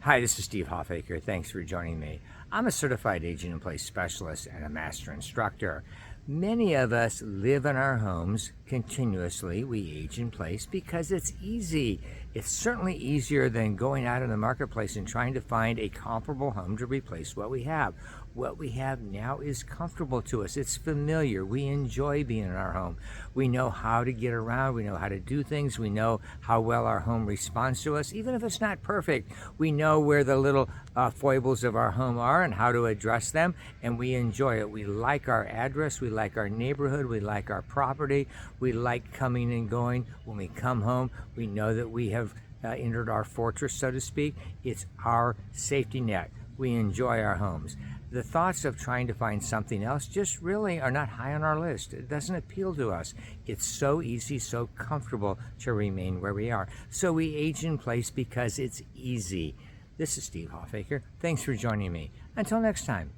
Hi, this is Steve Hoffacker. Thanks for joining me. I'm a certified aging in place specialist and a master instructor. Many of us live in our homes continuously. We age in place because it's easy. It's certainly easier than going out in the marketplace and trying to find a comparable home to replace what we have. What we have now is comfortable to us. It's familiar. We enjoy being in our home. We know how to get around. We know how to do things. We know how well our home responds to us. Even if it's not perfect, we know where the little foibles of our home are and how to address them, and we enjoy it. We like our address. We like our neighborhood. We like our property. We like coming and going. When we come home, we know that we have entered our fortress, so to speak. It's our safety net. We enjoy our homes. The thoughts of trying to find something else just really are not high on our list. It doesn't appeal to us. It's so easy, so comfortable to remain where we are. So we age in place because it's easy. This is Steve Hoffacker. Thanks for joining me. Until next time.